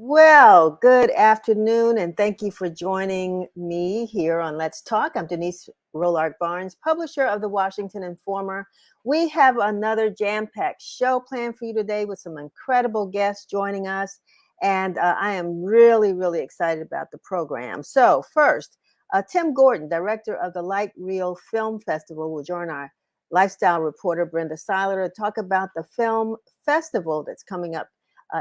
Well, good afternoon, and thank you for joining me here on Let's Talk. I'm Denise Rollard Barnes, publisher of the Washington Informer. We have another jam-packed show planned for you today with some incredible guests joining us, and I am really excited about the program. So first, Tim Gordon, director of the LightReel Film Festival, will join our lifestyle reporter Brenda Seiler to talk about the film festival that's coming up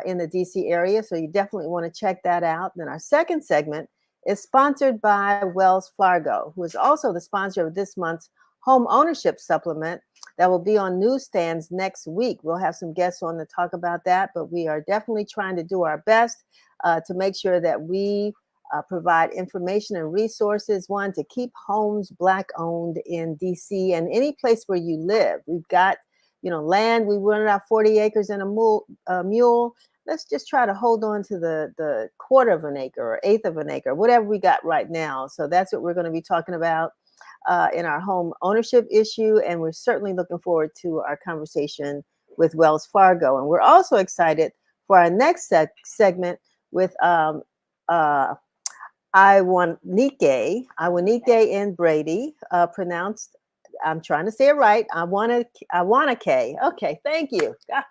in the DC area. So you definitely want to check that out. Then our second segment is sponsored by Wells Fargo, who is also the sponsor of this month's home ownership supplement that will be on newsstands next week. We'll have some guests on to talk about that, but we are definitely trying to do our best to make sure that we provide information and resources, one, to keep homes Black owned in DC and any place where you live. We've got land. We rented out 40 acres and a mule. Let's just try to hold on to the quarter of an acre or eighth of an acre, whatever we got right now. So that's what we're going to be talking about in our home ownership issue. And we're certainly looking forward to our conversation with Wells Fargo. And we're also excited for our next segment with Iwanike and Brady, pronounced, I'm trying to say it right. Iwanike. Okay, thank you. Gosh,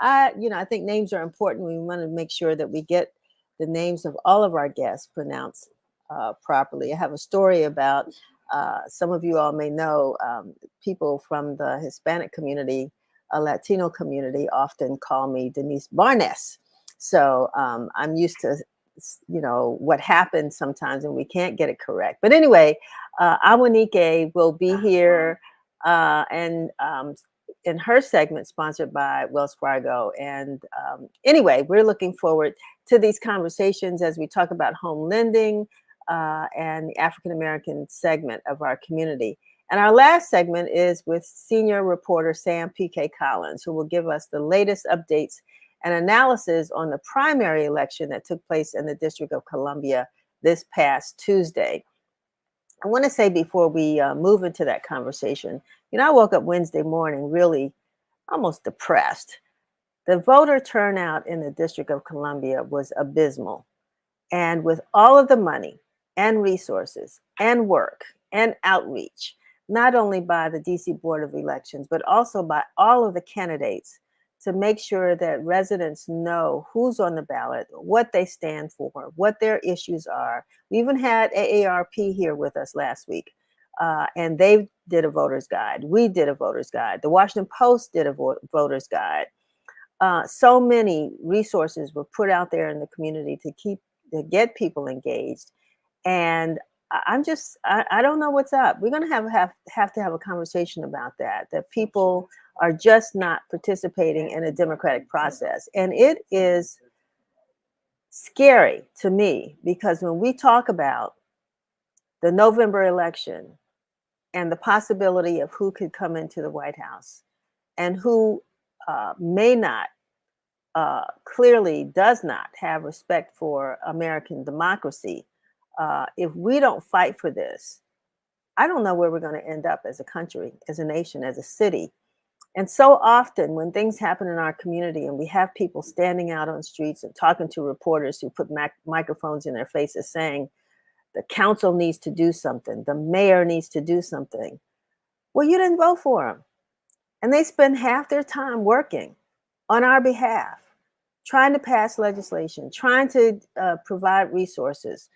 I think names are important. We want to make sure that we get the names of all of our guests pronounced properly. I have a story about some of you all may know people from the Hispanic community, Latino community, often call me Denise Barnes. So I'm used to what happens sometimes and we can't get it correct. But anyway, Awanike will be here and in her segment sponsored by Wells Fargo. And anyway, we're looking forward to these conversations as we talk about home lending and the African-American segment of our community. And our last segment is with senior reporter Sam P.K. Collins, who will give us the latest updates and analysis on the primary election that took place in the District of Columbia this past Tuesday. I want to say before we move into that conversation, I woke up Wednesday morning really almost depressed. The voter turnout in the District of Columbia was abysmal. And with all of the money and resources and work and outreach, not only by the DC Board of Elections, but also by all of the candidates to make sure that residents know who's on the ballot, what they stand for, what their issues are. We even had AARP here with us last week, and they did a voter's guide. We did a voter's guide. The Washington Post did a voter's guide. So many resources were put out there in the community to get people engaged. And I don't know what's up. We're going to have to have a conversation about that people are just not participating in a democratic process. And it is scary to me because when we talk about the November election and the possibility of who could come into the White House and who may not, clearly does not have respect for American democracy, if we don't fight for this, I don't know where we're going to end up as a country, as a nation, as a city. And so often when things happen in our community and we have people standing out on streets and talking to reporters who put microphones in their faces saying, the council needs to do something, the mayor needs to do something. Well, you didn't vote for them. And they spend half their time working on our behalf, trying to pass legislation, trying to provide resources.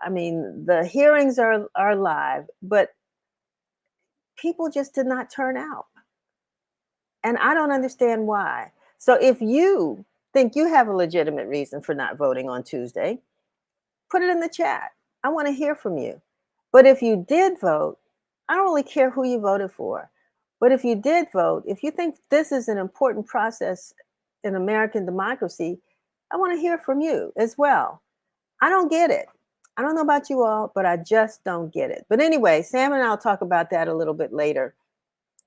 I mean, the hearings are live, but people just did not turn out. And I don't understand why. So if you think you have a legitimate reason for not voting on Tuesday, put it in the chat. I want to hear from you. But if you did vote, I don't really care who you voted for. But if you did vote, if you think this is an important process in American democracy, I want to hear from you as well. I don't get it. I don't know about you all, but I just don't get it. But anyway, Sam and I'll talk about that a little bit later.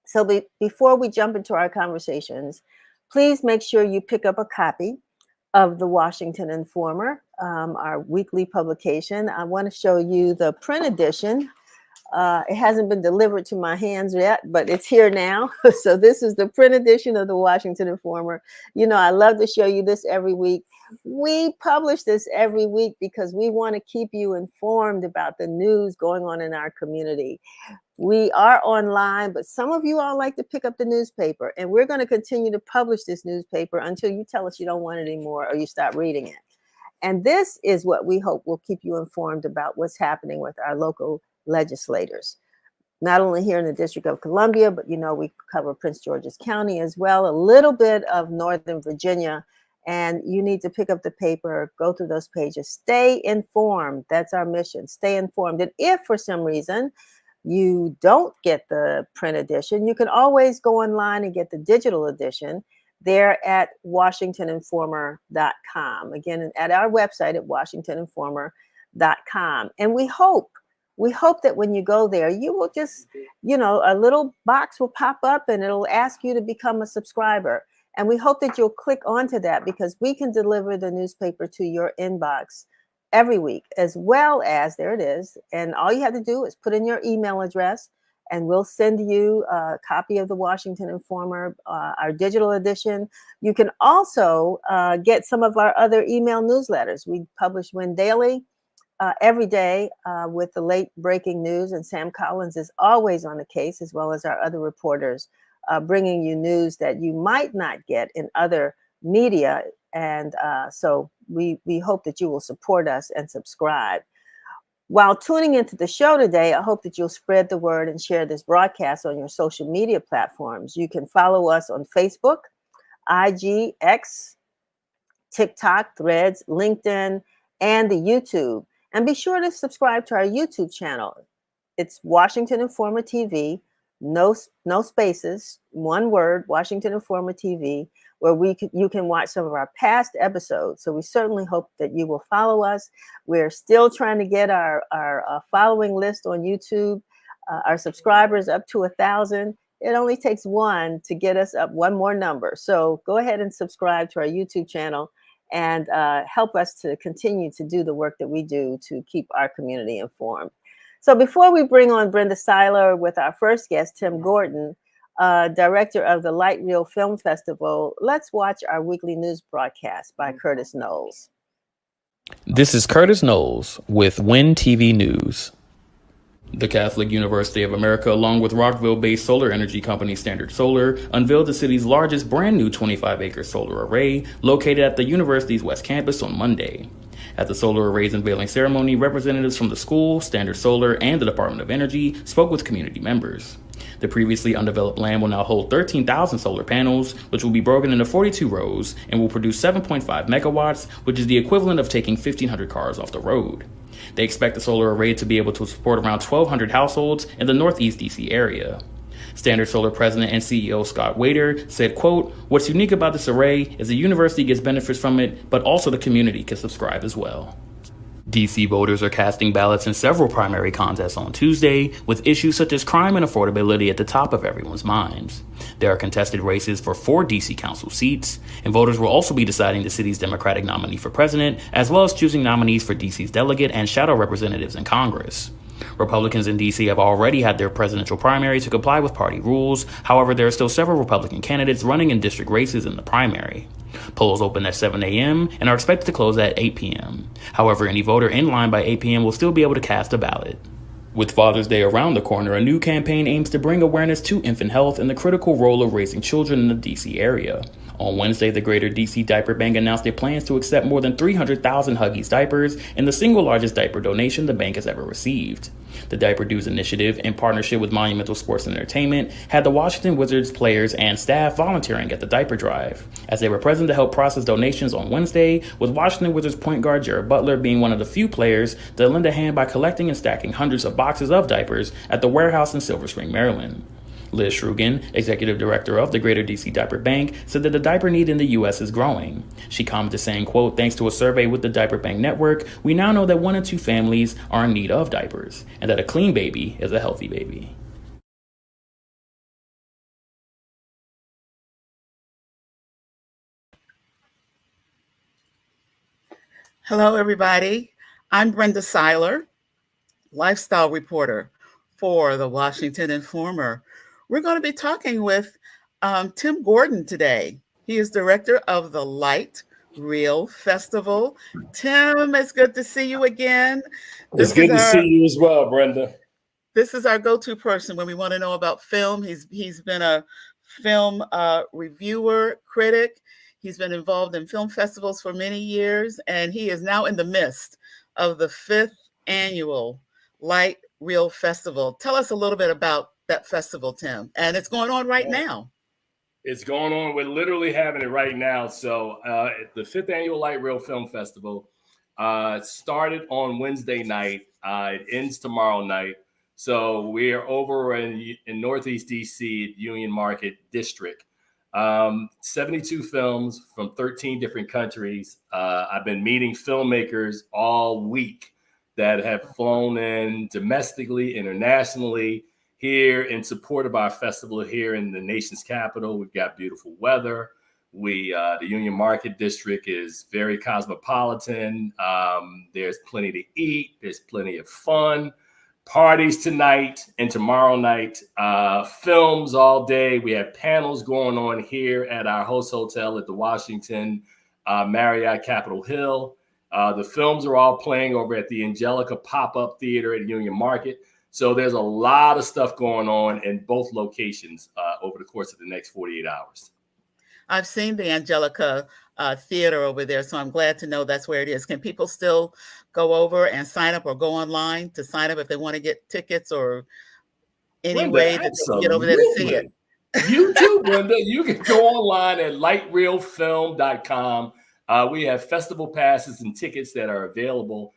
So before we jump into our conversations, please make sure you pick up a copy of the Washington Informer, our weekly publication. I want to show you the print edition It hasn't been delivered to my hands yet, but it's here now. So this is the print edition of the Washington Informer. You know, I love to show you this every week. We publish this every week because we want to keep you informed about the news going on in our community. We are online, but some of you all like to pick up the newspaper, and we're going to continue to publish this newspaper until you tell us you don't want it anymore or you stop reading it. And this is what we hope will keep you informed about what's happening with our local legislators, not only here in the District of Columbia, but you know, we cover Prince George's County as well, a little bit of Northern Virginia. And you need to pick up the paper, go through those pages, stay informed. That's our mission, stay informed. And if for some reason you don't get the print edition, you can always go online and get the digital edition there at washingtoninformer.com. Again, at our website at washingtoninformer.com. And we hope that when you go there, you will just, you know, a little box will pop up and it'll ask you to become a subscriber. And we hope that you'll click onto that because we can deliver the newspaper to your inbox every week, as well as, there it is. And all you have to do is put in your email address and we'll send you a copy of the Washington Informer, our digital edition. You can also get some of our other email newsletters. We publish one daily every day with the late breaking news, and Sam Collins is always on the case, as well as our other reporters, bringing you news that you might not get in other media. And so we hope that you will support us and subscribe. While tuning into the show today, I hope that you'll spread the word and share this broadcast on your social media platforms. You can follow us on Facebook, IG, X, TikTok, Threads, LinkedIn, and the YouTube. And be sure to subscribe to our YouTube channel. It's Washington Informer TV, no spaces, one word, Washington Informer TV, where you can watch some of our past episodes. So we certainly hope that you will follow us. We're still trying to get our following list on YouTube, our subscribers up to 1,000. It only takes one to get us up one more number. So go ahead and subscribe to our YouTube channel and help us to continue to do the work that we do to keep our community informed. So before we bring on Brenda Seiler with our first guest, Tim Gordon, director of the LightReel Film Festival, let's watch our weekly news broadcast by Curtis Knowles. This is Curtis Knowles with WIN TV News. The Catholic University of America, along with Rockville-based solar energy company Standard Solar, unveiled the city's largest brand new 25-acre solar array located at the university's West Campus on Monday. At the solar array's unveiling ceremony, representatives from the school, Standard Solar, and the Department of Energy spoke with community members. The previously undeveloped land will now hold 13,000 solar panels, which will be broken into 42 rows and will produce 7.5 megawatts, which is the equivalent of taking 1,500 cars off the road. They expect the solar array to be able to support around 1,200 households in the Northeast DC area. Standard Solar President and CEO Scott Wader said, quote, "What's unique about this array is the university gets benefits from it, but also the community can subscribe as well." DC voters are casting ballots in several primary contests on Tuesday, with issues such as crime and affordability at the top of everyone's minds. There are contested races for 4 DC council seats, and voters will also be deciding the city's Democratic nominee for president, as well as choosing nominees for DC's delegate and shadow representatives in Congress. Republicans in D.C. have already had their presidential primary to comply with party rules. However, there are still several Republican candidates running in district races in the primary. Polls open at 7 a.m. and are expected to close at 8 p.m. However, any voter in line by 8 p.m. will still be able to cast a ballot. With Father's Day around the corner, a new campaign aims to bring awareness to infant health and the critical role of raising children in the D.C. area. On Wednesday, the Greater D.C. Diaper Bank announced it plans to accept more than 300,000 Huggies diapers and the single largest diaper donation the bank has ever received. The Diaper Dues initiative, in partnership with Monumental Sports and Entertainment, had the Washington Wizards players and staff volunteering at the diaper drive, as they were present to help process donations on Wednesday, with Washington Wizards point guard Jared Butler being one of the few players to lend a hand by collecting and stacking hundreds of boxes of diapers at the warehouse in Silver Spring, Maryland. Liz Shrugan, executive director of the Greater DC Diaper Bank, said that the diaper need in the U.S. is growing. She commented saying, quote, "Thanks to a survey with the Diaper Bank Network, we now know that 1 in 2 families are in need of diapers, and that a clean baby is a healthy baby." Hello, everybody. I'm Brenda Seiler, lifestyle reporter for the Washington Informer. We're going to be talking with Tim Gordon today. He is director of the Light Reel Festival. Tim, it's good to see you again. It's good to see you as well, Brenda. This is our go-to person when we want to know about film. He's been a film reviewer, critic. He's been involved in film festivals for many years, and he is now in the midst of the 5th annual Light Reel Festival. Tell us a little bit about that festival, Tim. And it's going on right now. It's going on. We're literally having it right now. So the 5th annual LightReel Film Festival started on Wednesday night. It ends tomorrow night. So we are over in Northeast DC at Union Market District. 72 films from 13 different countries. I've been meeting filmmakers all week that have flown in domestically, internationally, here in support of our festival here in the nation's capital. We've got beautiful weather. The Union Market District is very cosmopolitan. There's plenty to eat. There's plenty of fun. Parties tonight and tomorrow night, films all day. We have panels going on here at our host hotel at the Washington Marriott Capitol Hill. The films are all playing over at the Angelica Pop-Up Theater at Union Market. So there's a lot of stuff going on in both locations over the course of the next 48 hours. I've seen the Angelica Theater over there, so I'm glad to know that's where it is. Can people still go over and sign up or go online to sign up if they want to get tickets or any way that they can get over there to see it? You too, Brenda. You can go online at lightreelfilm.com. We have festival passes and tickets that are available.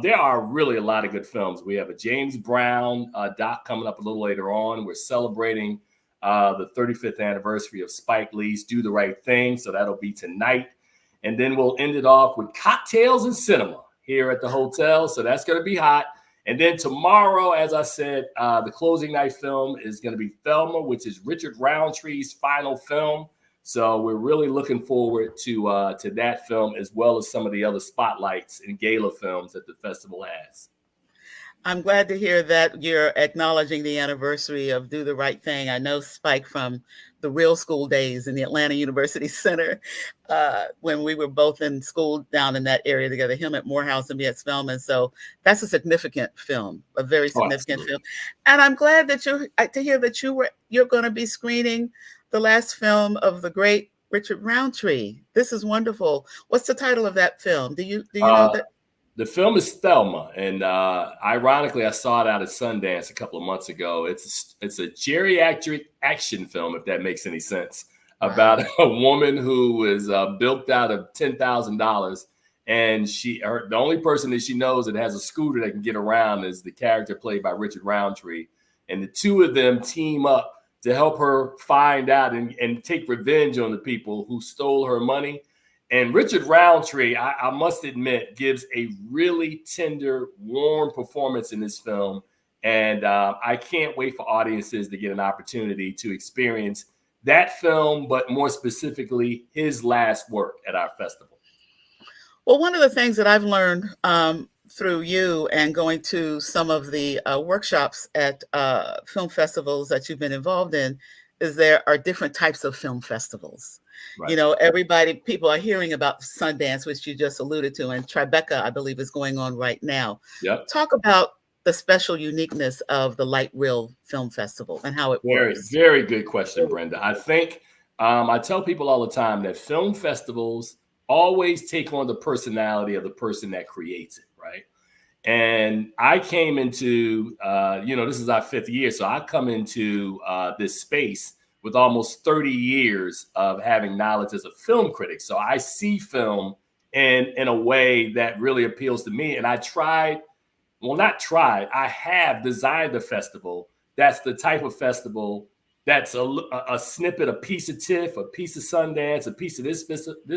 There are really a lot of good films. We have a James Brown doc coming up a little later on. We're celebrating the 35th anniversary of Spike Lee's Do the Right Thing. So that'll be tonight. And then we'll end it off with cocktails and cinema here at the hotel. So that's going to be hot. And then tomorrow, as I said, the closing night film is going to be Thelma, which is Richard Roundtree's final film. So we're really looking forward to that film, as well as some of the other spotlights and gala films that the festival has. I'm glad to hear that you're acknowledging the anniversary of Do the Right Thing. I know Spike from the real school days in the Atlanta University Center, when we were both in school down in that area together, him at Morehouse and me at Spelman. So that's a significant film, a very significant film. And I'm glad that to hear that you're going to be screening the last film of the great Richard Roundtree. This is wonderful. What's the title of that film? Do you know that? The film is Thelma, and ironically, I saw it out at Sundance a couple of months ago. It's a geriatric action film, if that makes any sense, about a woman who is bilked out of $10,000, and the only person that she knows that has a scooter that can get around is the character played by Richard Roundtree, and the two of them team up to help her find out and take revenge on the people who stole her money. And Richard Roundtree, I must admit, gives a really tender, warm performance in this film. And I can't wait for audiences to get an opportunity to experience that film, but more specifically, his last work at our festival. Well, one of the things that I've learned through you and going to some of the workshops at film festivals that you've been involved in is there are different types of film festivals. Right. You know, people are hearing about Sundance, which you just alluded to, and Tribeca, I believe, is going on right now. Yep. Talk about the special uniqueness of the LightReel Film Festival and how it works. Very good question, Brenda. I think I tell people all the time that film festivals always take on the personality of the person that creates it, right? And I came into, this is our 5th year, so I come into this space with almost 30 years of having knowledge as a film critic. So I see film in a way that really appeals to me. And I have designed a festival that's the type of festival that's a snippet, a piece of TIFF, a piece of Sundance, a piece of this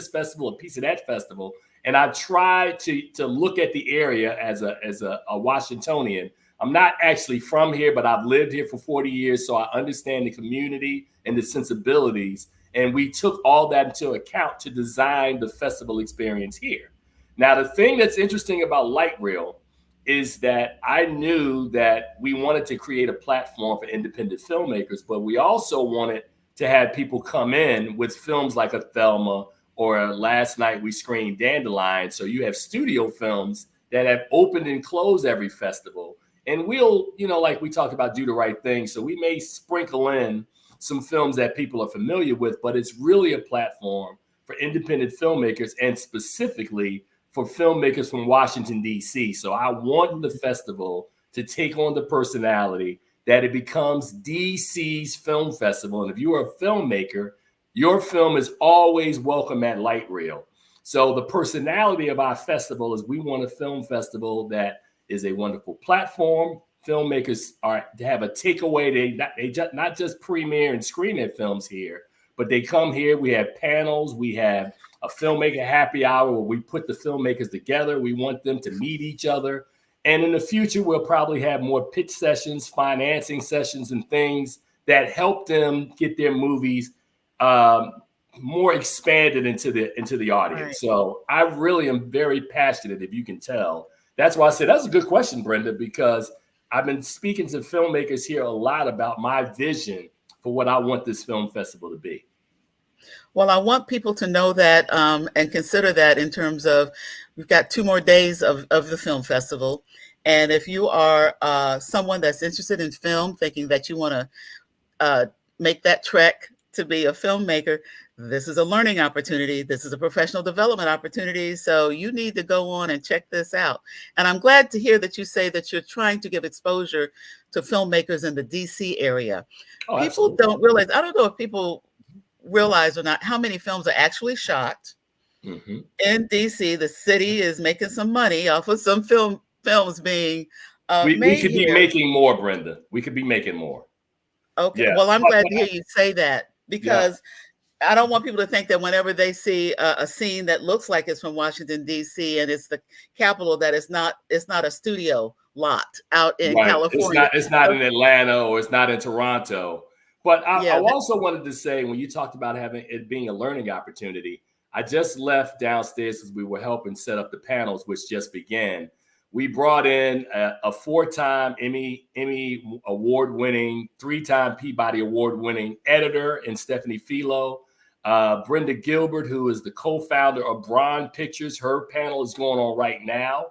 festival, a piece of that festival. And I try to look at the area as a Washingtonian. I'm not actually from here, but I've lived here for 40 years, so I understand the community and the sensibilities. And we took all that into account to design the festival experience here. Now, the thing that's interesting about LightReel is that I knew that we wanted to create a platform for independent filmmakers, but we also wanted to have people come in with films like a Thelma, or last night we screened Dandelion. So you have studio films that have opened and closed every festival. And we'll, like we talked about, do the right thing. So we may sprinkle in some films that people are familiar with, but it's really a platform for independent filmmakers, and specifically for filmmakers from Washington, D.C. So I want the festival to take on the personality that it becomes DC's film festival. And if you are a filmmaker, your film is always welcome at LightReel. So the personality of our festival is we want a film festival that is a wonderful platform. Filmmakers are to have a takeaway. They not just premiere and screen their films here, but they come here. We have panels. We have a filmmaker happy hour where we put the filmmakers together. We want them to meet each other. And in the future, we'll probably have more pitch sessions, financing sessions, and things that help them get their movies more expanded into the audience. Right. So I really am very passionate, if you can tell. That's why I said that's a good question, Brenda, because I've been speaking to filmmakers here a lot about my vision for what I want this film festival to be. Well, I want people to know that and consider that in terms of, we've got 2 more days of the film festival. And if you are someone that's interested in film, thinking that you want to make that trek to be a filmmaker, this is a learning opportunity. This is a professional development opportunity. So you need to go on and check this out. And I'm glad to hear that you say that you're trying to give exposure to filmmakers in the DC area. Oh, people absolutely. Don't realize, I don't know if people realize or not, how many films are actually shot in DC. The city is making some money off of some films being we made could here. Be making more, Brenda. We could be making more. Okay. Yeah. Well, I'm glad to hear you say that, because I don't want people to think that whenever they see a scene that looks like it's from Washington, D.C. and it's the capital, that it's not a studio lot out in California. It's not in Atlanta, or it's not in Toronto. But I also wanted to say, when you talked about having it being a learning opportunity, I just left downstairs as we were helping set up the panels, which just began. We brought in a 4-time Emmy award-winning, 3-time Peabody award-winning editor in Stephanie Filo. Brenda Gilbert, who is the co-founder of Braun Pictures. Her panel is going on right now.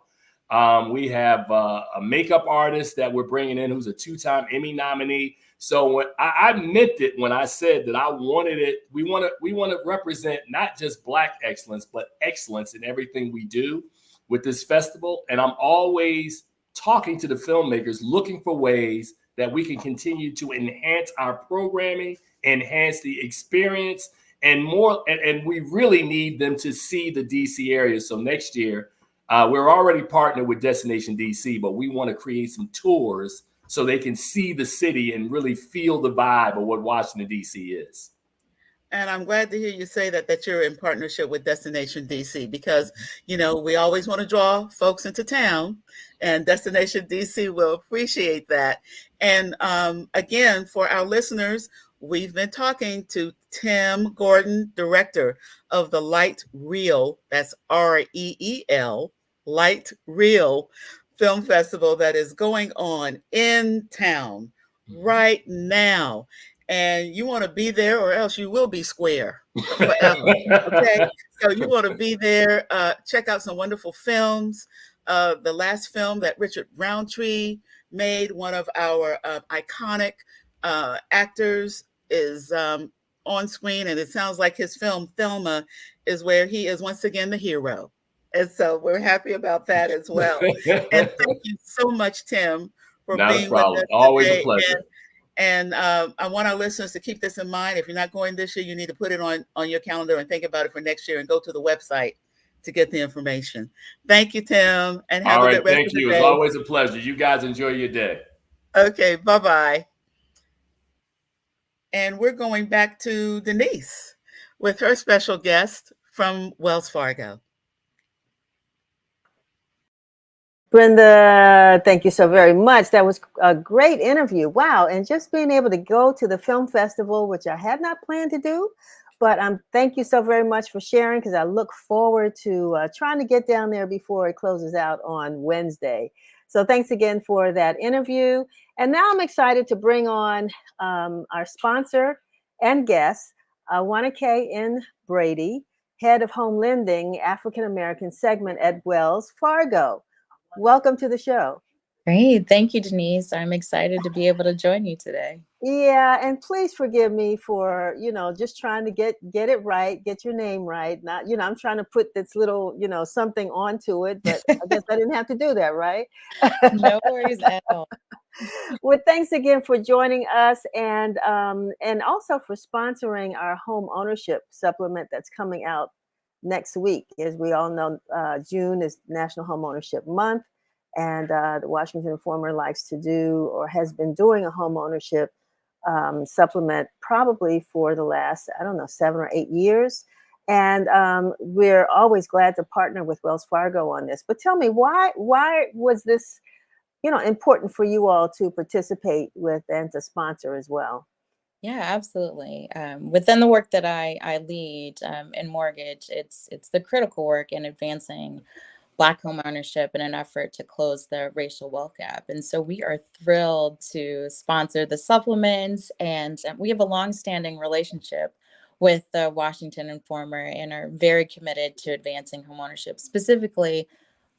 We have a makeup artist that we're bringing in who's a 2-time Emmy nominee. So when I meant it when I said that I wanted it. We want to represent not just Black excellence, but excellence in everything we do with this festival. And I'm always talking to the filmmakers, looking for ways that we can continue to enhance our programming, enhance the experience, and more. And we really need them to see the DC area. So next year, we're already partnered with Destination DC, but we want to create some tours so they can see the city and really feel the vibe of what Washington, DC is. And I'm glad to hear you say that you're in partnership with Destination DC, because, we always want to draw folks into town, and Destination DC will appreciate that. And again, for our listeners, we've been talking to Tim Gordon, director of the LightReel, that's REEL, LightReel Film Festival that is going on in town right now. And you want to be there, or else you will be square forever. Okay, so you want to be there. Check out some wonderful films. The last film that Richard Roundtree made, one of our iconic actors, is on screen, and it sounds like his film Thelma is where he is once again the hero. And so we're happy about that as well. And thank you so much, Tim, for being with us today. Always a pleasure. And I want our listeners to keep this in mind. If you're not going this year, you need to put it on your calendar and think about it for next year, and go to the website to get the information. Thank you, Tim, and have a good rest of the day. Thank you. It's always a pleasure. You guys enjoy your day. Okay, bye-bye. And we're going back to Denise with her special guest from Wells Fargo. Brenda, thank you so very much. That was a great interview. Wow. And just being able to go to the film festival, which I had not planned to do, But thank you so very much for sharing, because I look forward to trying to get down there before it closes out on Wednesday. So thanks again for that interview. And now I'm excited to bring on our sponsor and guest, Juana K. N. Brady, head of home lending, African American segment at Wells Fargo. Welcome to the show. Great. Thank you, Denise. I'm excited to be able to join you today. Yeah, and please forgive me for, just trying to get it right, get your name right. Not, I'm trying to put this little, something onto it, but I guess I didn't have to do that, right? No worries at all. Well, thanks again for joining us, and also for sponsoring our home ownership supplement that's coming out next week. As we all know, June is National Home Ownership Month, and the Washington Informer likes to do, or has been doing, a home ownership supplement probably for the last, 7 or 8 years. And we're always glad to partner with Wells Fargo on this. But tell me, why was this, important for you all to participate with and to sponsor as well? Yeah, absolutely. Within the work that I lead in mortgage, it's the critical work in advancing Black home ownership in an effort to close the racial wealth gap. And so we are thrilled to sponsor the supplements, and we have a longstanding relationship with the Washington Informer and are very committed to advancing home ownership, specifically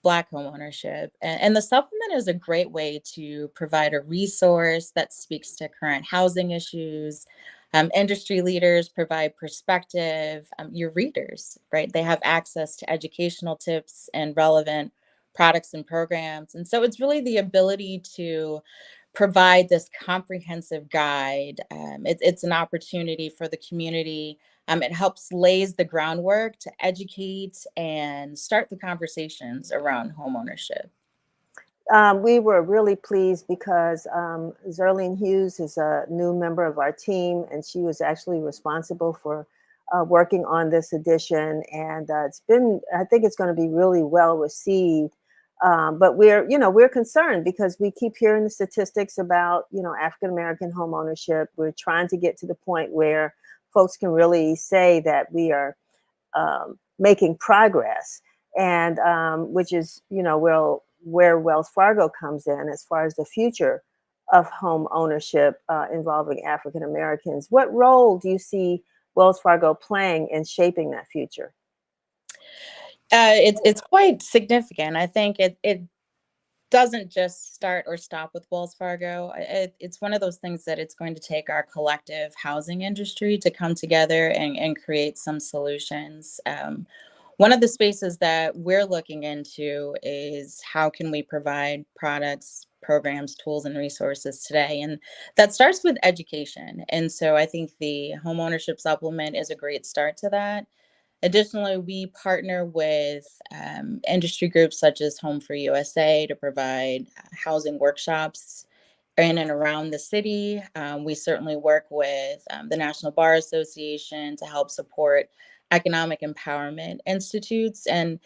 Black home ownership. And the supplement is a great way to provide a resource that speaks to current housing issues. Industry leaders provide perspective. Your readers, right? They have access to educational tips and relevant products and programs. And so it's really the ability to provide this comprehensive guide. It's an opportunity for the community. It helps lays the groundwork to educate and start the conversations around home ownership. We were really pleased because Zerlene Hughes is a new member of our team, and she was actually responsible for working on this edition. And I think it's going to be really well received. But we're concerned because we keep hearing the statistics about, African American home ownership. We're trying to get to the point where folks can really say that we are making progress, and which is, where Wells Fargo comes in as far as the future of home ownership involving African Americans. What role do you see Wells Fargo playing in shaping that future? It's quite significant. I think it doesn't just start or stop with Wells Fargo. It's one of those things that it's going to take our collective housing industry to come together and create some solutions. One of the spaces that we're looking into is how can we provide products, programs, tools, and resources today? And that starts with education. And so I think the homeownership supplement is a great start to that. Additionally, we partner with industry groups such as Home for USA to provide housing workshops in and around the city. We certainly work with the National Bar Association to help support economic empowerment institutes. And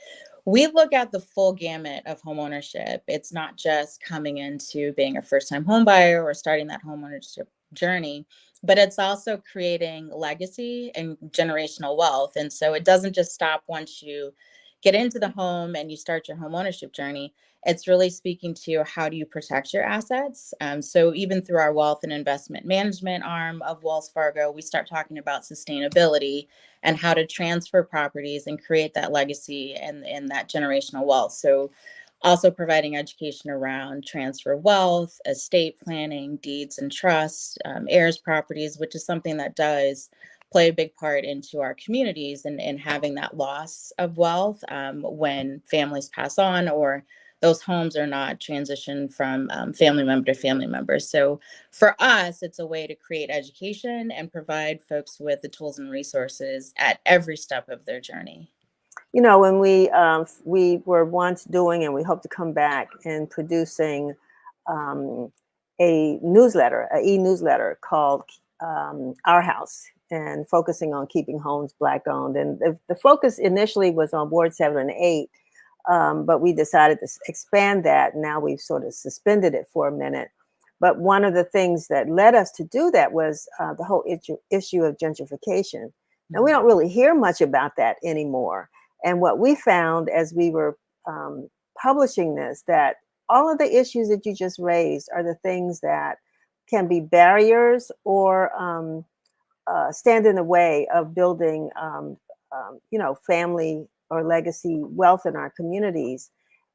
we look at the full gamut of homeownership. It's not just coming into being a first-time home buyer or starting that homeownership journey, but it's also creating legacy and generational wealth. And so it doesn't just stop once you get into the home and you start your home ownership journey. It's really speaking to how do you protect your assets. So even through our wealth and investment management arm of Wells Fargo, we start talking about sustainability and how to transfer properties and create that legacy and that generational wealth. So also providing education around transfer wealth, estate planning, deeds and trusts, heirs properties, which is something that does play a big part into our communities and having that loss of wealth when families pass on or those homes are not transitioned from family member to family member. So for us, it's a way to create education and provide folks with the tools and resources at every step of their journey. When we were once doing, and we hope to come back and producing a newsletter, an e-newsletter called Our House, and focusing on keeping homes Black owned. And the focus initially was on Ward 7 and 8, but we decided to expand that. Now we've sort of suspended it for a minute. But one of the things that led us to do that was the whole issue of gentrification. Now, we don't really hear much about that anymore. And what we found as we were publishing this, that all of the issues that you just raised are the things that can be barriers or stand in the way of building, family or legacy wealth in our communities.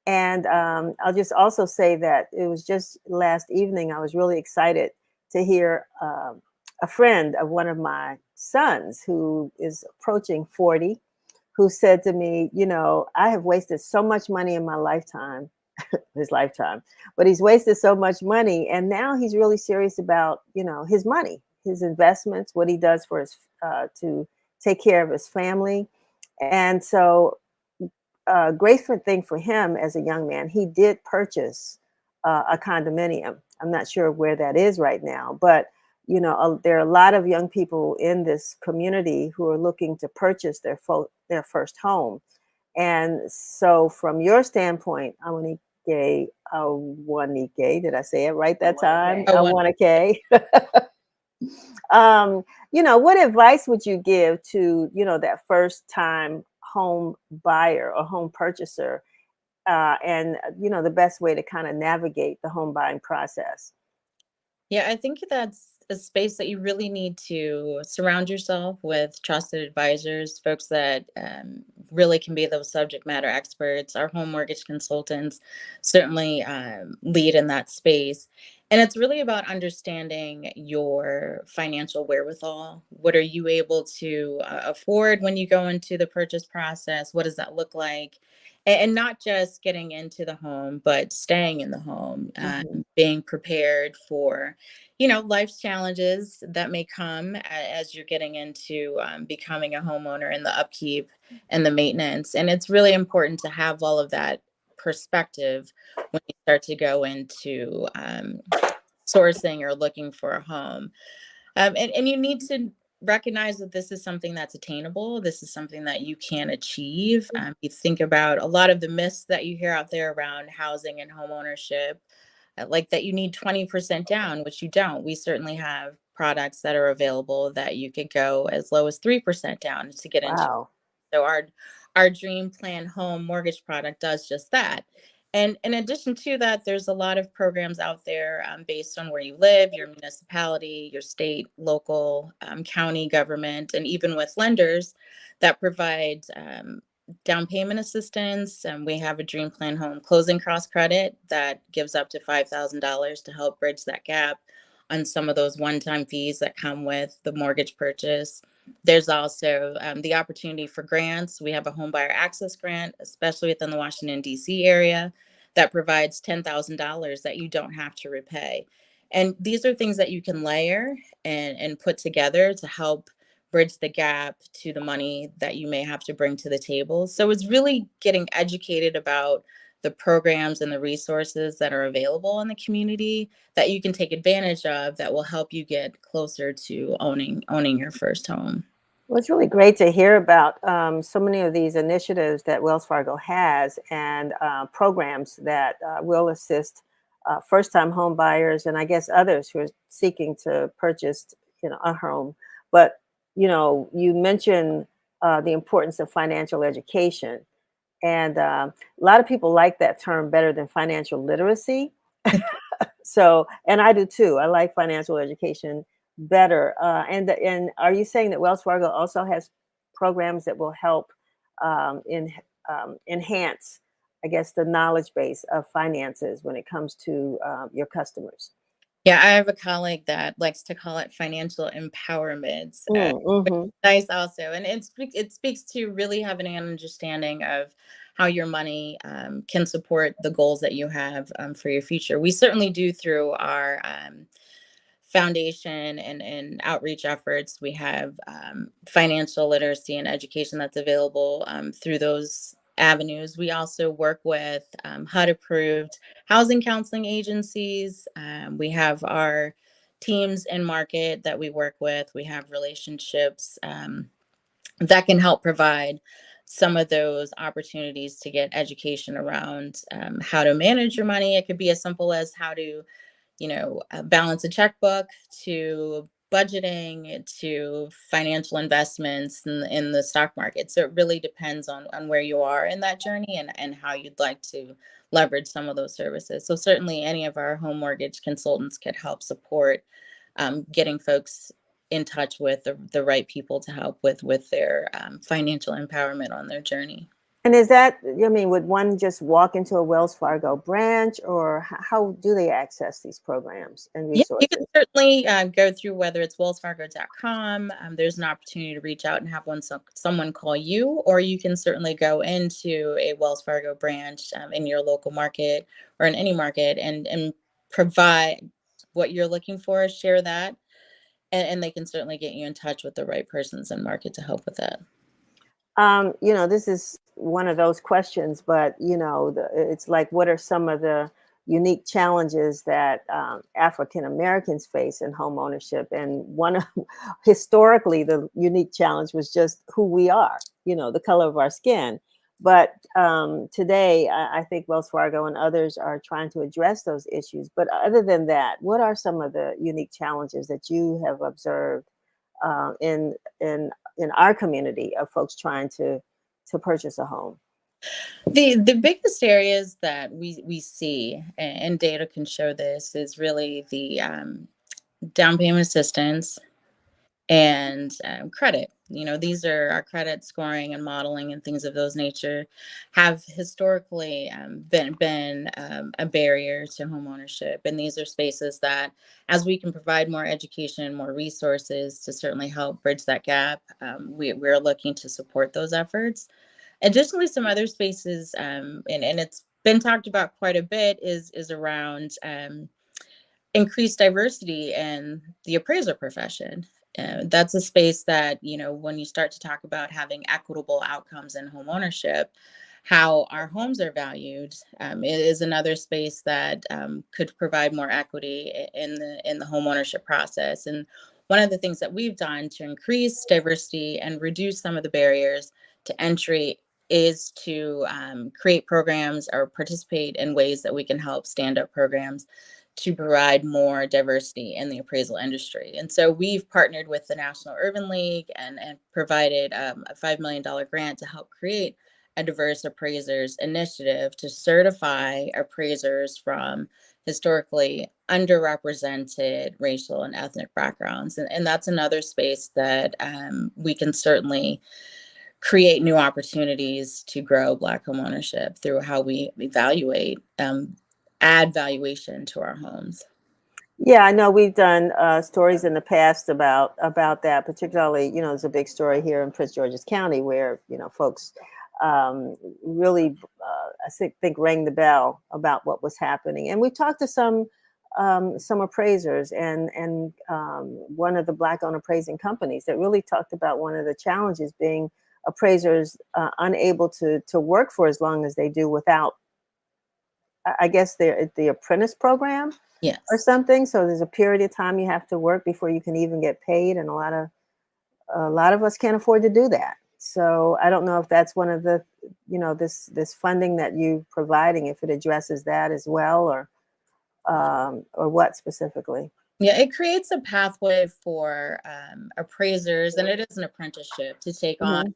And I'll just also say that it was just last evening, I was really excited to hear a friend of one of my sons who is approaching 40, who said to me, I have wasted so much money in my lifetime, his lifetime, but he's wasted so much money. And now he's really serious about, his money, his investments, what he does for his, to take care of his family. And so great thing for him as a young man, he did purchase a condominium. I'm not sure where that is right now, but there are a lot of young people in this community who are looking to purchase their first home. And so from your standpoint, Awanike, did I say it right that time? Awanike. What advice would you give to, that first time home buyer or home purchaser, and, the best way to kind of navigate the home buying process? Yeah, I think that's a space that you really need to surround yourself with trusted advisors, folks that really can be those subject matter experts. Our home mortgage consultants certainly lead in that space. And it's really about understanding your financial wherewithal. What are you able to afford when you go into the purchase process? What does that look like? And not just getting into the home, but staying in the home, being prepared for life's challenges that may come as you're getting into becoming a homeowner, and the upkeep and the maintenance. And it's really important to have all of that perspective when you start to go into sourcing or looking for a home. And you need to recognize that this is something that's attainable. This is something that you can achieve. You think about a lot of the myths that you hear out there around housing and home ownership, like that you need 20% down, which you don't. We certainly have products that are available that you could go as low as 3% down to get into. Wow. So our Dream Plan Home mortgage product does just that. And in addition to that, there's a lot of programs out there based on where you live, your municipality, your state, local, county government, and even with lenders that provide down payment assistance. And we have a Dream Plan Home closing cost credit that gives up to $5,000 to help bridge that gap on some of those one-time fees that come with the mortgage purchase. There's also the opportunity for grants. We have a home buyer access grant, especially within the Washington, D.C. area, that provides $10,000 that you don't have to repay. And these are things that you can layer and put together to help bridge the gap to the money that you may have to bring to the table. So it's really getting educated about the programs and the resources that are available in the community that you can take advantage of that will help you get closer to owning your first home. Well, it's really great to hear about so many of these initiatives that Wells Fargo has, and programs that will assist first-time home buyers, and I guess others who are seeking to purchase, a home. But you mentioned the importance of financial education, and a lot of people like that term better than financial literacy. So, and I do too. I like financial education better. And are you saying that Wells Fargo also has programs that will help enhance, I guess, the knowledge base of finances when it comes to your customers? Yeah, I have a colleague that likes to call it financial empowerment. Which is nice also. And it speaks to really having an understanding of how your money can support the goals that you have for your future. We certainly do through our foundation and outreach efforts. We have financial literacy and education that's available through those avenues. We also work with HUD-approved housing counseling agencies. We have our teams in market that we work with. We have relationships that can help provide some of those opportunities to get education around how to manage your money. It could be as simple as how to balance a checkbook, to budgeting to financial investments in the stock market. So it really depends on where you are in that journey and how you'd like to leverage some of those services. So certainly any of our home mortgage consultants could help support getting folks in touch with the right people to help with their financial empowerment on their journey. And is that, I mean, would one just walk into a Wells Fargo branch, or how do they access these programs and Yeah, you can resources? certainly go through whether it's wellsfargo.com. There's an opportunity to reach out and have someone call you, or you can certainly go into a Wells Fargo branch in your local market or in any market and provide what you're looking for, share that, and they can certainly get you in touch with the right persons in market to help with that. This is one of those questions, but it's like, what are some of the unique challenges that African Americans face in home ownership? And one of historically, the unique challenge was just who we are, the color of our skin. But today, I think Wells Fargo and others are trying to address those issues. But other than that, what are some of the unique challenges that you have observed in our community of folks trying to purchase a home? The biggest areas that we see, and data can show this, is really the down payment assistance and credit. These are our credit scoring and modeling and things of those nature have historically been a barrier to home ownership. And these are spaces that, as we can provide more education and more resources to certainly help bridge that gap, we're looking to support those efforts. Additionally, some other spaces, and it's been talked about quite a bit, is around increased diversity in the appraiser profession. That's a space that, when you start to talk about having equitable outcomes in home ownership, how our homes are valued, it is another space that could provide more equity in the home ownership process. And one of the things that we've done to increase diversity and reduce some of the barriers to entry is to create programs or participate in ways that we can help stand up programs to provide more diversity in the appraisal industry. And so we've partnered with the National Urban League and provided a $5 million grant to help create a diverse appraisers initiative to certify appraisers from historically underrepresented racial and ethnic backgrounds. And that's another space that we can certainly create new opportunities to grow Black home ownership through how we evaluate, add valuation to our homes. Yeah, I know we've done stories in the past about that, particularly, there's a big story here in Prince George's County where, folks really, I think rang the bell about what was happening. And we talked to some appraisers and one of the Black-owned appraising companies that really talked about one of the challenges being appraisers unable to work for as long as they do without, I guess, the apprentice program. Yes. Or something. So there's a period of time you have to work before you can even get paid, and a lot of us can't afford to do that. So I don't know if that's one of the, this funding that you providing, if it addresses that as well, or what specifically. Yeah, it creates a pathway for appraisers, and it is an apprenticeship to take on.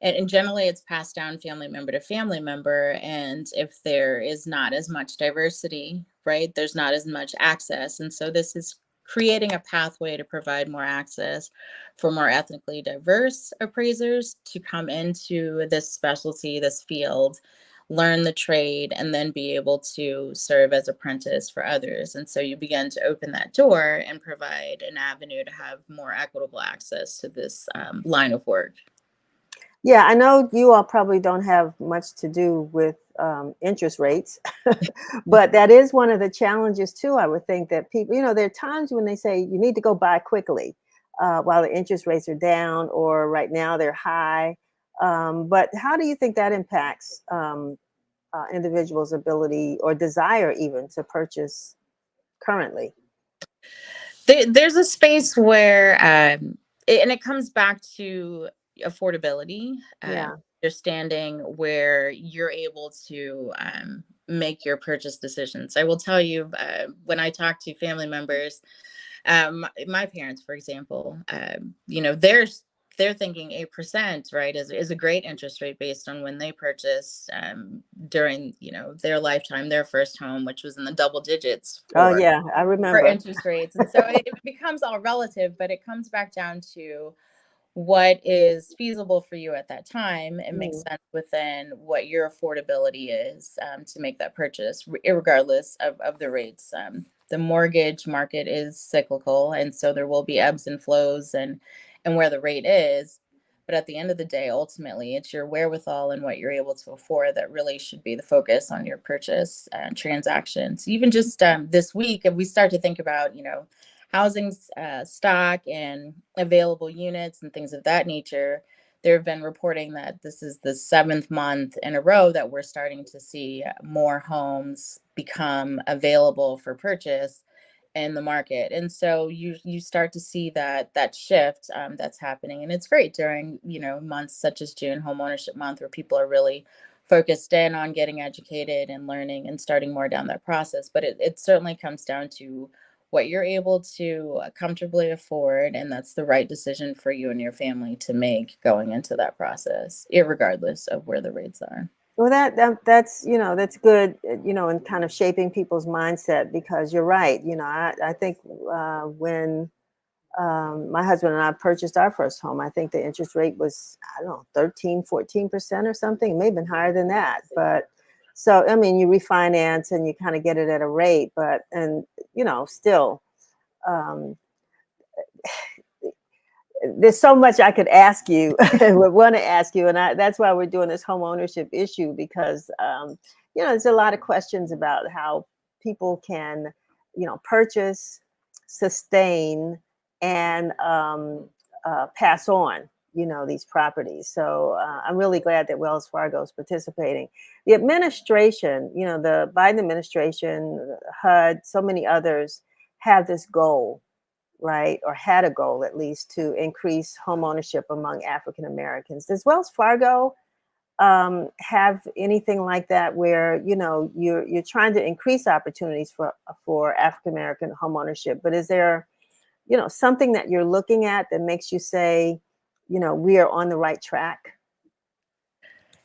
And generally it's passed down family member to family member. And if there is not as much diversity, right, there's not as much access. And so this is creating a pathway to provide more access for more ethnically diverse appraisers to come into this specialty, this field, learn the trade, and then be able to serve as apprentice for others. And so you begin to open that door and provide an avenue to have more equitable access to this line of work. Yeah, I know you all probably don't have much to do with interest rates, but that is one of the challenges too. I would think that people, there are times when they say you need to go buy quickly while the interest rates are down, or right now they're high. But how do you think that impacts individuals' ability or desire even to purchase currently? There's a space where, and it comes back to affordability, Yeah. understanding where you're able to make your purchase decisions. I will tell you, when I talk to family members, My parents, for example, they're thinking 8%, right, is a great interest rate based on when they purchased during, their lifetime, their first home, which was in the double digits Oh for yeah, I remember. interest rates. And so it becomes all relative, but it comes back down to what is feasible for you at that time and makes sense within what your affordability is to make that purchase, regardless of the rates. The mortgage market is cyclical, and so there will be ebbs and flows and where the rate is. But at the end of the day, ultimately, it's your wherewithal and what you're able to afford that really should be the focus on your purchase transactions. Even just this week, if we start to think about, housing stock and available units and things of that nature, there have been reporting that this is the 7th month in a row that we're starting to see more homes become available for purchase in the market. And so you start to see that shift that's happening. And it's great during, months such as June, Homeownership Month, where people are really focused in on getting educated and learning and starting more down that process. But it certainly comes down to what you're able to comfortably afford. And that's the right decision for you and your family to make going into that process, irregardless of where the rates are. Well, that's good, in kind of shaping people's mindset, because you're right. I think when my husband and I purchased our first home, I think the interest rate was, I don't know, 13, 14% or something. It may have been higher than that. But so, I mean, you refinance and you kind of get it at a rate, and still, um, there's so much I could ask you, would want to ask you, and that's why we're doing this home ownership issue, because there's a lot of questions about how people can, purchase, sustain, and pass on, these properties. So I'm really glad that Wells Fargo is participating. The administration, the Biden administration, HUD, so many others have this goal, right, or had a goal at least, to increase home ownership among African Americans. Does Wells Fargo have anything like that, where you're trying to increase opportunities for African American home ownership? But is there something that you're looking at that makes you say, we are on the right track?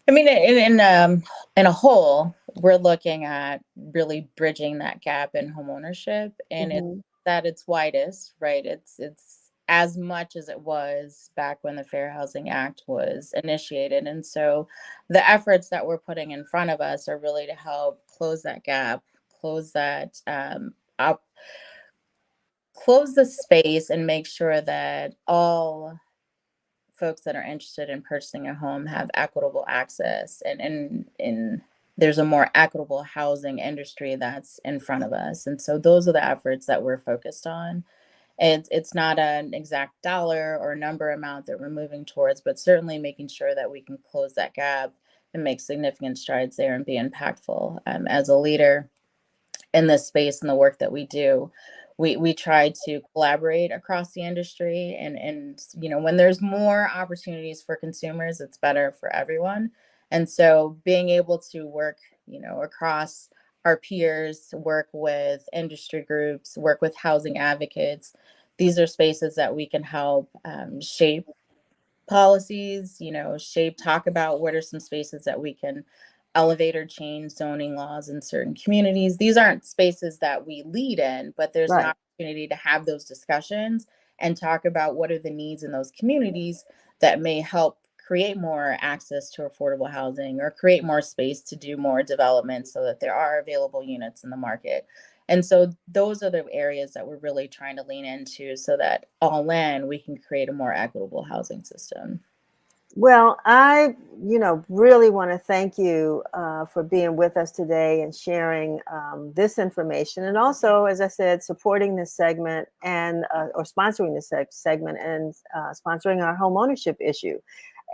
I mean, in a whole, we're looking at really bridging that gap in home ownership, and it's at its widest, right? It's as much as it was back when the Fair Housing Act was initiated, and so the efforts that we're putting in front of us are really to help close that gap, close that up, close the space, and make sure that all folks that are interested in purchasing a home have equitable access, and there's a more equitable housing industry that's in front of us. And so those are the efforts that we're focused on. It's not an exact dollar or number amount that we're moving towards, but certainly making sure that we can close that gap and make significant strides there and be impactful. As a leader in this space and the work that we do, we try to collaborate across the industry, and when there's more opportunities for consumers, it's better for everyone. And so being able to work across our peers, work with industry groups, work with housing advocates, these are spaces that we can help shape policies, talk about what are some spaces that we can elevate or change zoning laws in certain communities. These aren't spaces that we lead in, but there's an Right. opportunity to have those discussions and talk about what are the needs in those communities that may help create more access to affordable housing or create more space to do more development so that there are available units in the market. And so those are the areas that we're really trying to lean into so that all in we can create a more equitable housing system. Well, I, really want to thank you for being with us today and sharing this information, and also, as I said, supporting this segment and or sponsoring this segment and sponsoring our home ownership issue.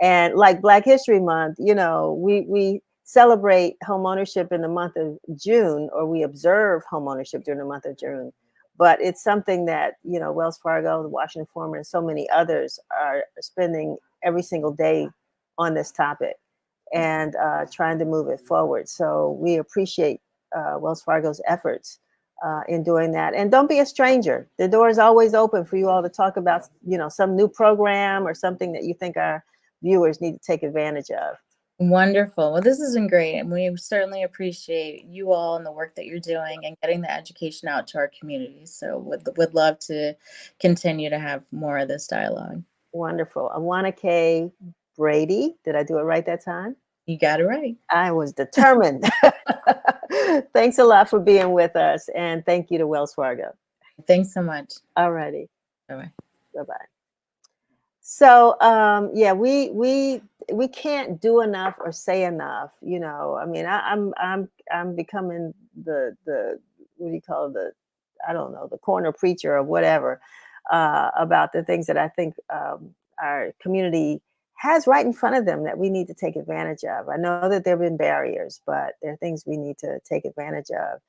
And like Black History Month, we celebrate home ownership in the month of June, or we observe home ownership during the month of June. But it's something that, Wells Fargo, the Washington Foreman, and so many others are spending every single day on this topic and trying to move it forward. So we appreciate Wells Fargo's efforts in doing that. And don't be a stranger. The door is always open for you all to talk about, some new program or something that you think our viewers need to take advantage of. Wonderful. Well, this has been great. And we certainly appreciate you all and the work that you're doing and getting the education out to our communities. So would love to continue to have more of this dialogue. Wonderful. Awana K. Brady. Did I do it right that time? You got it right. I was determined. Thanks a lot for being with us. And thank you to Wells Fargo. Thanks so much. All righty. Bye-bye. Bye-bye. So, yeah, we can't do enough or say enough. I mean, I'm becoming the what do you call it? I don't know, the corner preacher or whatever, about the things that I think our community has right in front of them that we need to take advantage of. I know that there have been barriers, but there are things we need to take advantage of.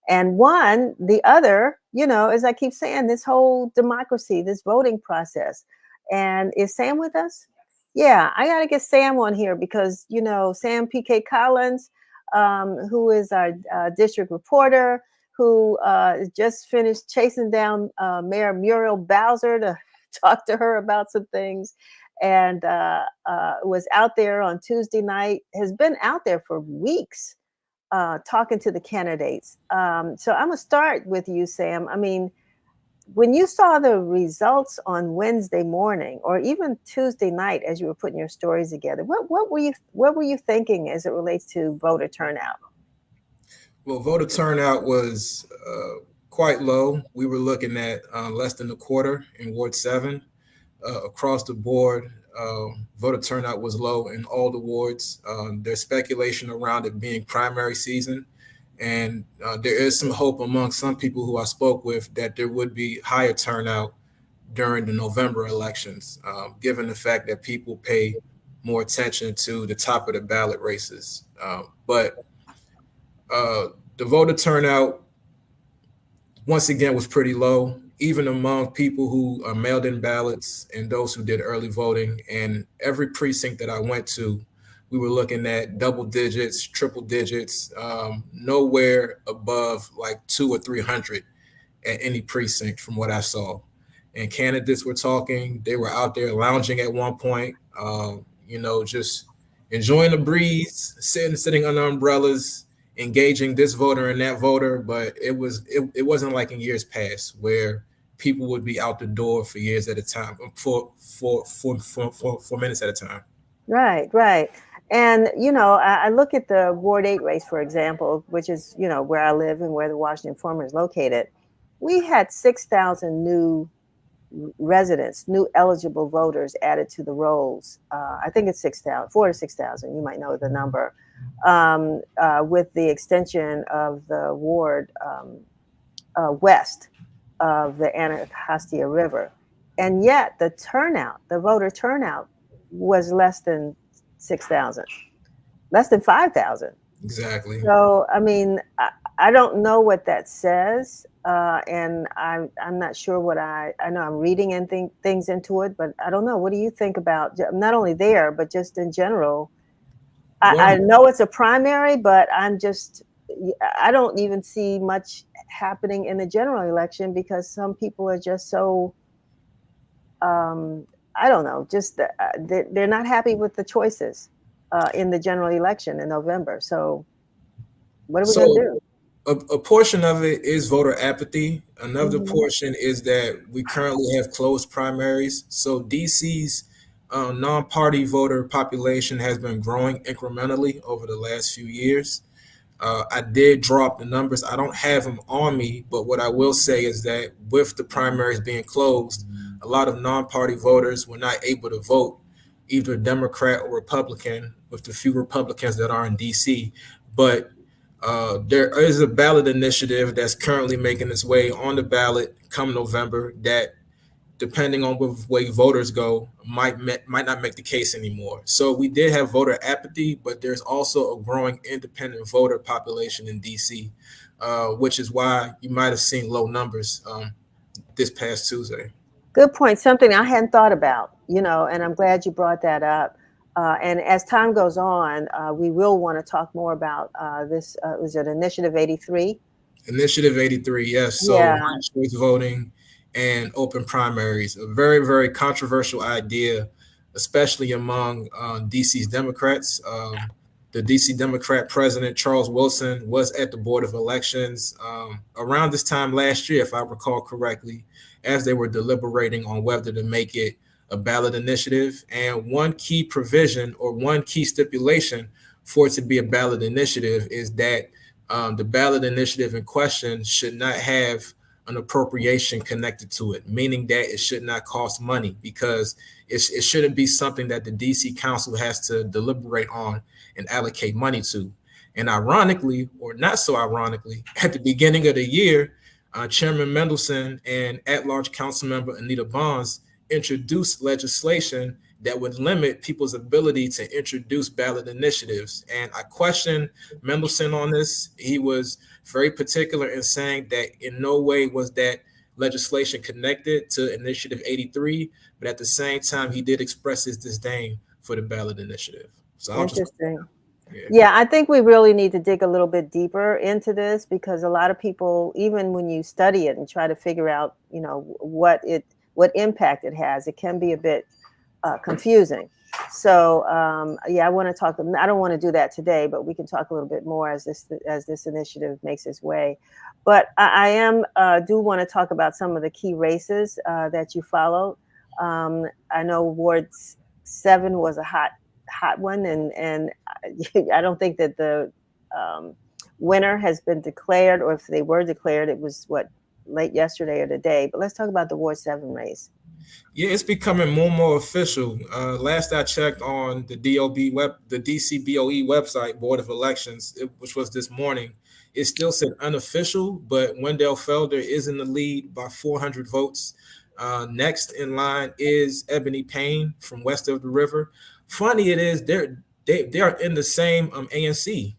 And the other, as I keep saying, this whole democracy, this voting process. And is Sam with us? Yeah, I got to get Sam on here because, Sam P.K. Collins, who is our district reporter, who just finished chasing down Mayor Muriel Bowser to talk to her about some things, and was out there on Tuesday night, has been out there for weeks talking to the candidates. So I'm going to start with you, Sam. I mean, when you saw the results on Wednesday morning or even Tuesday night as you were putting your stories together, what were you thinking as it relates to voter turnout? Well, voter turnout was quite low. We were looking at less than a quarter in Ward 7. Across the board, voter turnout was low in all the wards. There's speculation around it being primary season. And there is some hope among some people who I spoke with that there would be higher turnout during the November elections, given the fact that people pay more attention to the top of the ballot races. But the voter turnout, once again, was pretty low, even among people who mailed in ballots and those who did early voting. And every precinct that I went to, we were looking at double digits, triple digits, nowhere above like 200 or 300 at any precinct from what I saw. And candidates were talking. They were out there lounging at one point, just enjoying the breeze, sitting under umbrellas, engaging this voter and that voter. But it wasn't like in years past where people would be out the door for years at a time, for minutes at a time. Right. And, I look at the Ward 8 race, for example, which is, where I live and where the Washington Informer is located. We had 6,000 new residents, new eligible voters added to the rolls. I think it's 4,000 to 6,000. You might know the number. With the extension of the ward west of the Anacostia River. And yet the voter turnout was less than 6,000, less than 5,000. Exactly. So, I mean, I don't know what that says. And I'm not sure what I know I'm reading and things into it, but I don't know. What do you think about not only there, but just in general? I know it's a primary, but I don't even see much happening in the general election because some people are just so, I don't know, just they're not happy with the choices in the general election in November. So what are we going to do? A portion of it is voter apathy. Another portion is that we currently have closed primaries. So DC's non-party voter population has been growing incrementally over the last few years. I did drop the numbers. I don't have them on me, but what I will say is that with the primaries being closed, a lot of non-party voters were not able to vote either Democrat or Republican, with the few Republicans that are in DC. But there is a ballot initiative that's currently making its way on the ballot come November that, depending on which way voters go, might not make the case anymore. So we did have voter apathy, but there's also a growing independent voter population in DC, which is why you might have seen low numbers this past Tuesday. Good point. Something I hadn't thought about, and I'm glad you brought that up. And as time goes on, we will want to talk more about this. Was it Initiative 83? Initiative 83, yes. So Yeah. ranked choice voting and open primaries, a very, very controversial idea, especially among DC's Democrats. The DC Democrat president, Charles Wilson, was at the Board of Elections around this time last year, if I recall correctly, as they were deliberating on whether to make it a ballot initiative. And one key provision or one key stipulation for it to be a ballot initiative is that the ballot initiative in question should not have an appropriation connected to it, meaning that it should not cost money, because it shouldn't be something that the DC Council has to deliberate on and allocate money to. And ironically, or not so ironically, at the beginning of the year, Chairman Mendelson and at-large council member Anita Bonds introduced legislation that would limit people's ability to introduce ballot initiatives. And I questioned Mendelson on this. He was very particular in saying that in no way was that legislation connected to Initiative 83, but at the same time, he did express his disdain for the ballot initiative. So Interesting. Yeah, I think we really need to dig a little bit deeper into this, because a lot of people, even when you study it and try to figure out, you know, what impact it has, it can be a bit confusing. So yeah, I want to talk. I don't want to do that today, but we can talk a little bit more as this initiative makes its way. But I do want to talk about some of the key races that you followed. I know Ward 7 was a hot one, and I don't think that the winner has been declared, or if they were declared, it was late yesterday or today. But let's talk about the Ward 7 race. Yeah, it's becoming more and more official. Last I checked on the DC BOE website, Board of Elections, which was this morning, it still said unofficial, but Wendell Felder is in the lead by 400 votes. Next in line is Ebony Payne from west of the river. Funny it is, they are in the same ANC.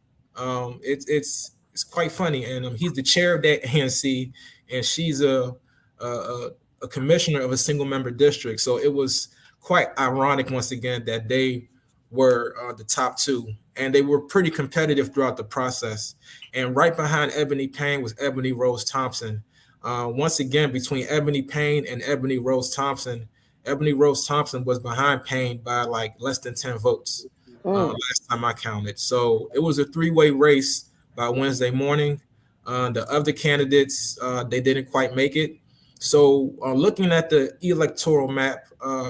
It's quite funny, and he's the chair of that ANC, and she's a commissioner of a single member district. So it was quite ironic once again that they were the top two, and they were pretty competitive throughout the process. And right behind Ebony Payne was Ebony Rose Thompson. Once again, between Ebony Payne and Ebony Rose Thompson was behind Payne by like less than 10 votes last time I counted. So it was a three-way race by Wednesday morning. The other candidates, they didn't quite make it. So looking at the electoral map,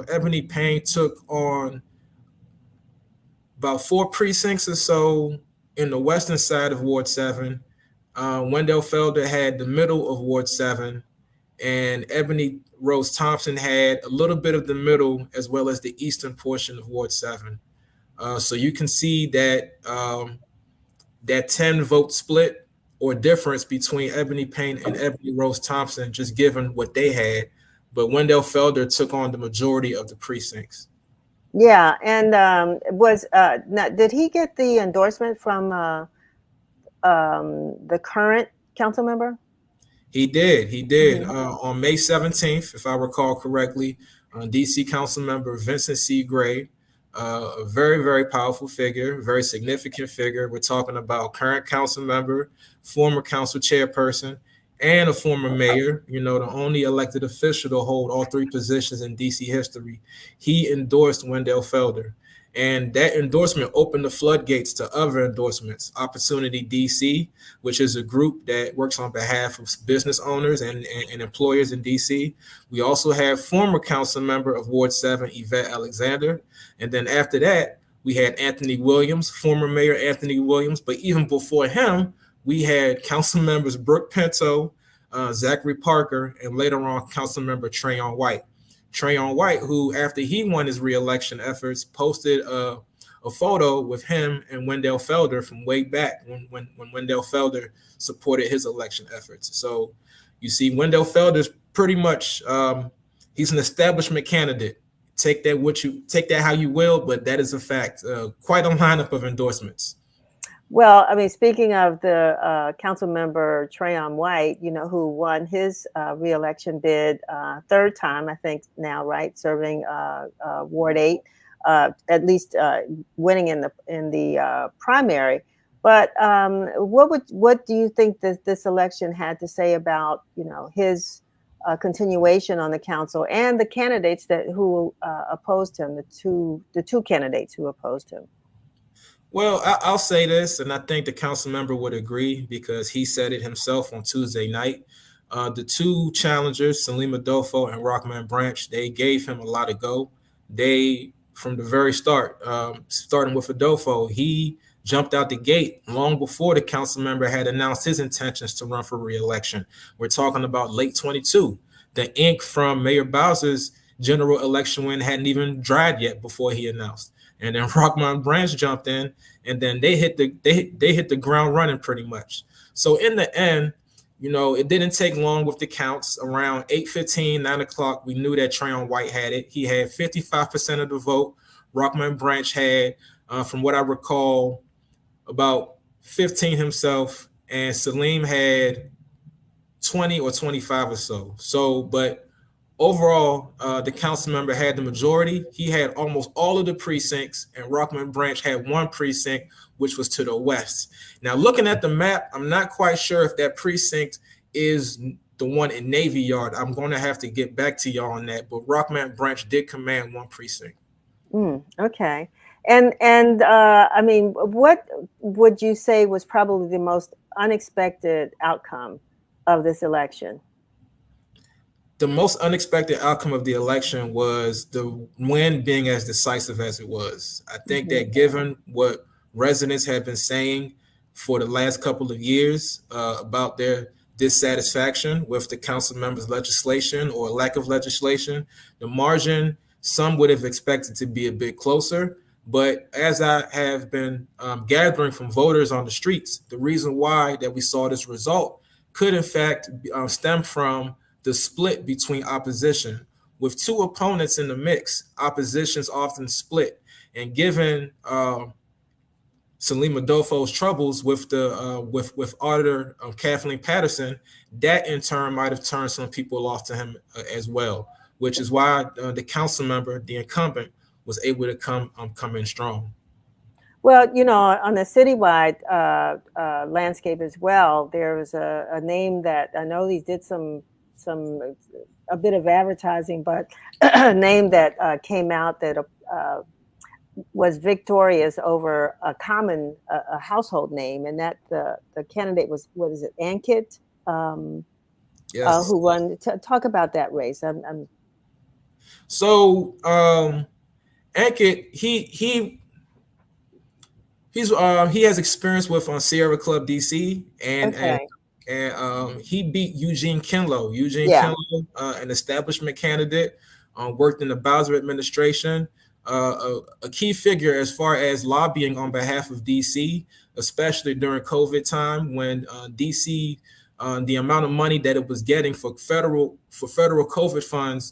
Ebony Payne took on about 4 precincts or so in the western side of Ward 7. Wendell Felder had the middle of Ward 7, and Ebony Rose Thompson had a little bit of the middle as well as the eastern portion of Ward 7. So you can see that that 10 vote split or difference between Ebony Payne and Ebony Rose Thompson, just given what they had. But Wendell Felder took on the majority of the precincts. Yeah, and did he get the endorsement from the current council member? He did. On May 17th, if I recall correctly, DC council member Vincent C. Gray, a very, very powerful figure, very significant figure. We're talking about current council member, former council chairperson, and a former mayor, you know, the only elected official to hold all 3 positions in DC history. He endorsed Wendell Felder. And that endorsement opened the floodgates to other endorsements. Opportunity DC, which is a group that works on behalf of business owners and employers in DC. We also have former council member of Ward 7, Yvette Alexander. And then after that, we had Anthony Williams, former Mayor Anthony Williams. But even before him, we had council members Brooke Pinto, Zachary Parker, and later on council member Trayon White. Trayon White, who after he won his re-election efforts, posted a photo with him and Wendell Felder from way back when Wendell Felder supported his election efforts. So you see, Wendell Felder's pretty much he's an establishment candidate. Take that how you will, but that is a fact. Quite a lineup of endorsements. Well, I mean, speaking of the council member Trayon White, you know, who won his re-election bid 3rd time, I think now, right, serving Ward 8, at least winning in the primary. But what do you think that this election had to say about, his continuation on the council and the candidates who opposed him, the two candidates who opposed him? Well, I'll say this, and I think the council member would agree because he said it himself on Tuesday night. The two challengers, Salim Adolfo and Rockman Branch, they gave him a lot of go. They, from the very start, starting with Adolfo, he jumped out the gate long before the council member had announced his intentions to run for re-election. We're talking about late 22. The ink from Mayor Bowser's general election win hadn't even dried yet before he announced. And then Rockman Branch jumped in, and then they hit the ground running pretty much. So in the end, it didn't take long with the counts. Around 8:15, 9 o'clock, we knew that Trayon White had it. He had 55% of the vote. Rockman Branch had, from what I recall, about 15 himself, and Salim had 20 or 25 or so. But overall, the council member had the majority. He had almost all of the precincts, and Rockman Branch had one precinct, which was to the west. Now, looking at the map, I'm not quite sure if that precinct is the one in Navy Yard. I'm going to have to get back to y'all on that, but Rockman Branch did command one precinct. Okay. And I mean, what would you say was probably the most unexpected outcome of this election? The most unexpected outcome of the election was the win being as decisive as it was. I think that given what residents have been saying for the last couple of years about their dissatisfaction with the council members' legislation or lack of legislation, the margin, some would have expected to be a bit closer. But as I have been gathering from voters on the streets, the reason why that we saw this result could in fact stem from the split between opposition. With two opponents in the mix, opposition's often split. And given Salim Adolfo's troubles with with Auditor Kathleen Patterson, that in turn might have turned some people off to him as well, which is why the council member, the incumbent, was able to come in strong. Well, on the citywide landscape as well, there was a name that I know he did a bit of advertising, but a name that came out that was victorious over a common a household name, and that the candidate was, what is it, Ankit? Yes. Who won? Talk about that race. So Ankit, he has experience with Sierra Club DC, and he beat Eugene Kinlow. Kinlow, an establishment candidate, worked in the Bowser administration, a key figure as far as lobbying on behalf of DC, especially during COVID time when DC, the amount of money that it was getting for federal COVID funds,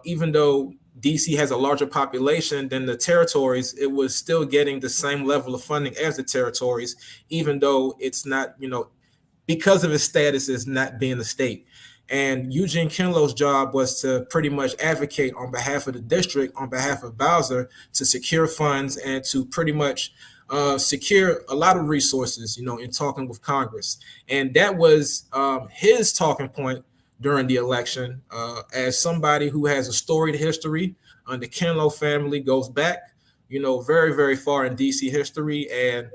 even though DC has a larger population than the territories, it was still getting the same level of funding as the territories, even though it's not, because of his status as not being a state. And Eugene Kinlow's job was to pretty much advocate on behalf of the district, on behalf of Bowser, to secure funds and to pretty much secure a lot of resources, in talking with Congress. And that was his talking point during the election. As somebody who has a storied history, the Kinlow family goes back, very, very far in DC history. And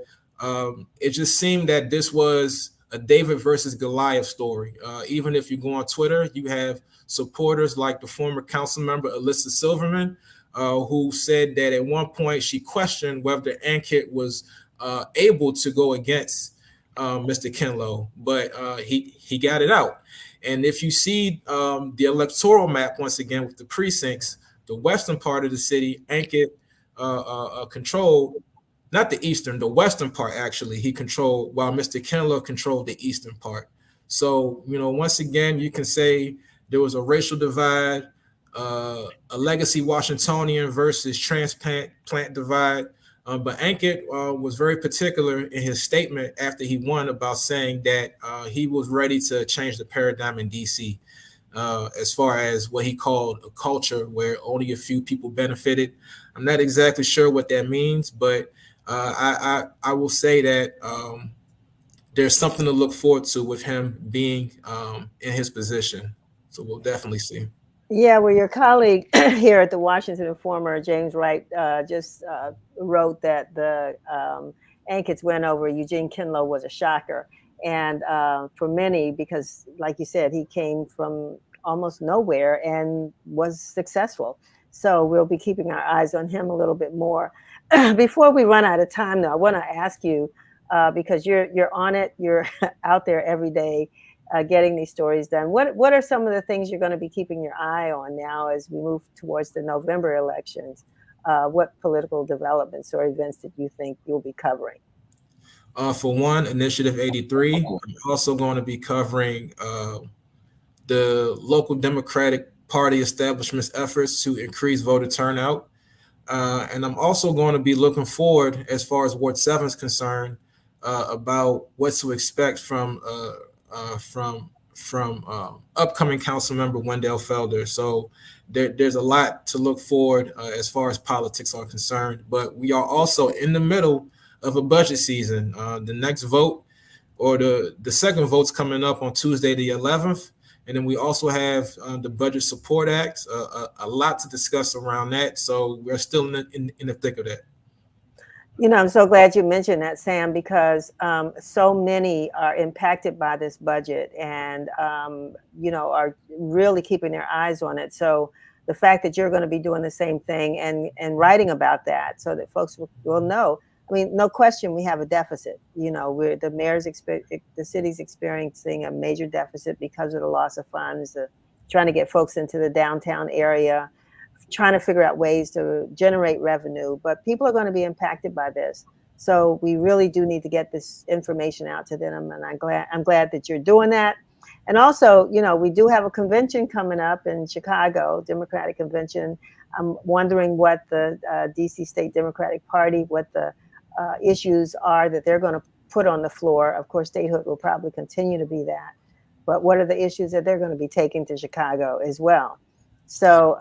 it just seemed that this was a David versus Goliath story. Even if you go on Twitter, you have supporters like the former council member, Alyssa Silverman, who said that at one point she questioned whether Ankit was able to go against Mr. Kinlow, but he got it out. And if you see the electoral map, once again, with the precincts, the western part of the city, Ankit controlled, not the eastern, the western part, actually, he controlled, while Mr. Kinlow controlled the eastern part. So, once again, you can say there was a racial divide, a legacy Washingtonian versus transplant divide. But Ankit was very particular in his statement after he won about saying that he was ready to change the paradigm in DC as far as what he called a culture where only a few people benefited. I'm not exactly sure what that means, but I will say that there's something to look forward to with him being in his position. So we'll definitely see. Yeah, well, your colleague here at the Washington Informer, James Wright, just wrote that the Ankits win over Eugene Kinlow was a shocker. And for many, because like you said, he came from almost nowhere and was successful. So we'll be keeping our eyes on him a little bit more. Before we run out of time, though, I want to ask you, because you're on it, you're out there every day, getting these stories done. What are some of the things you're going to be keeping your eye on now as we move towards the November elections? What political developments or events that you think you'll be covering? For one, Initiative 83. I'm also going to be covering the local Democratic Party establishment's efforts to increase voter turnout. And I'm also going to be looking forward, as far as Ward 7 is concerned, about what to expect from upcoming council member Wendell Felder. So there's a lot to look forward as far as politics are concerned. But we are also in the middle of a budget season. The next vote, or the second vote's coming up on Tuesday the 11th. And then we also have the Budget Support Act, a lot to discuss around that. So we're still in the thick of that. You know, I'm so glad you mentioned that, Sam, because so many are impacted by this budget and, you know, are really keeping their eyes on it. So the fact that you're going to be doing the same thing and writing about that so that folks will know. I mean, no question, we have a deficit. You know, the city's experiencing a major deficit because of the loss of funds, trying to get folks into the downtown area, trying to figure out ways to generate revenue, but people are going to be impacted by this. So we really do need to get this information out to them. And I'm glad that you're doing that. And also, you know, we do have a convention coming up in Chicago, Democratic Convention. I'm wondering what the DC State Democratic Party, what the issues are that they're going to put on the floor. Of course, statehood will probably continue to be that. But what are the issues that they're going to be taking to Chicago as well? So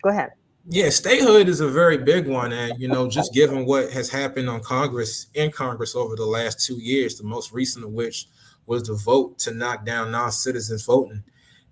go ahead. Yeah, statehood is a very big one. And, you know, just given what has happened in Congress over the last 2 years, the most recent of which was the vote to knock down non-citizens voting.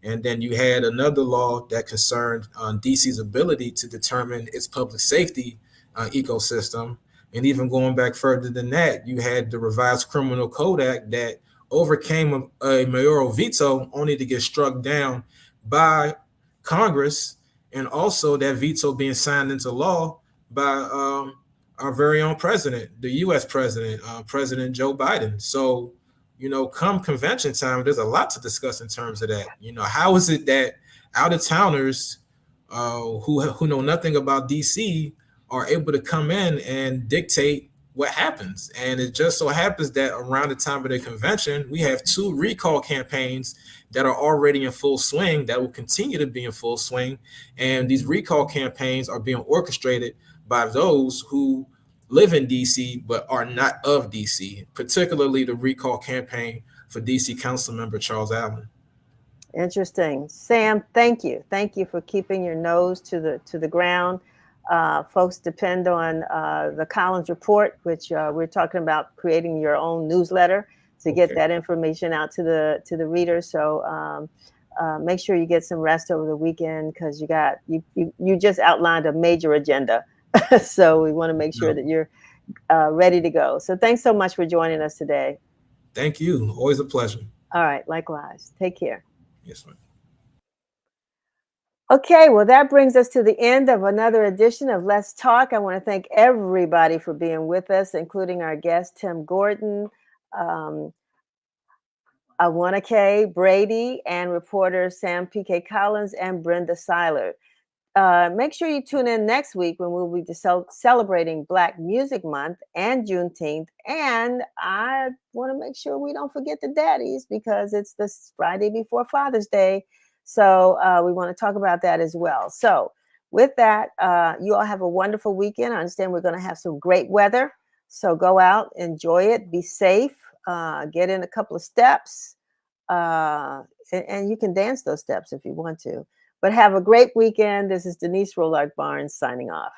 And then you had another law that concerned DC's ability to determine its public safety ecosystem. And even going back further than that, you had the revised Criminal Code Act that overcame a mayoral veto only to get struck down by Congress, and also that veto being signed into law by our very own president, the U.S. president, President Joe Biden. So, you know, come convention time, there's a lot to discuss in terms of that. You know, how is it that out-of-towners who know nothing about DC are able to come in and dictate what happens? And it just so happens that around the time of the convention, we have 2 recall campaigns that are already in full swing, that will continue to be in full swing. And these recall campaigns are being orchestrated by those who live in DC but are not of DC, particularly the recall campaign for DC Council Member Charles Allen. Interesting. Sam, thank you. Thank you for keeping your nose to the ground. Folks depend on the Collins Report, which we're talking about creating your own newsletter to get that information out to the readers. So make sure you get some rest over the weekend, because you just outlined a major agenda. So we want to make sure that you're ready to go. So thanks so much for joining us today. Thank you. Always a pleasure. All right. Likewise. Take care. Yes, ma'am. Okay, well, that brings us to the end of another edition of Let's Talk. I want to thank everybody for being with us, including our guest, Tim Gordon, K, Brady, and reporter Sam P.K. Collins, and Brenda Seiler. Make sure you tune in next week when we'll be celebrating Black Music Month and Juneteenth. And I want to make sure we don't forget the daddies, because it's this Friday before Father's Day. So we want to talk about that as well. So with that, you all have a wonderful weekend. I understand we're going to have some great weather. So go out, enjoy it, be safe, get in a couple of steps, and you can dance those steps if you want to. But have a great weekend. This is Denise Rollard Barnes signing off.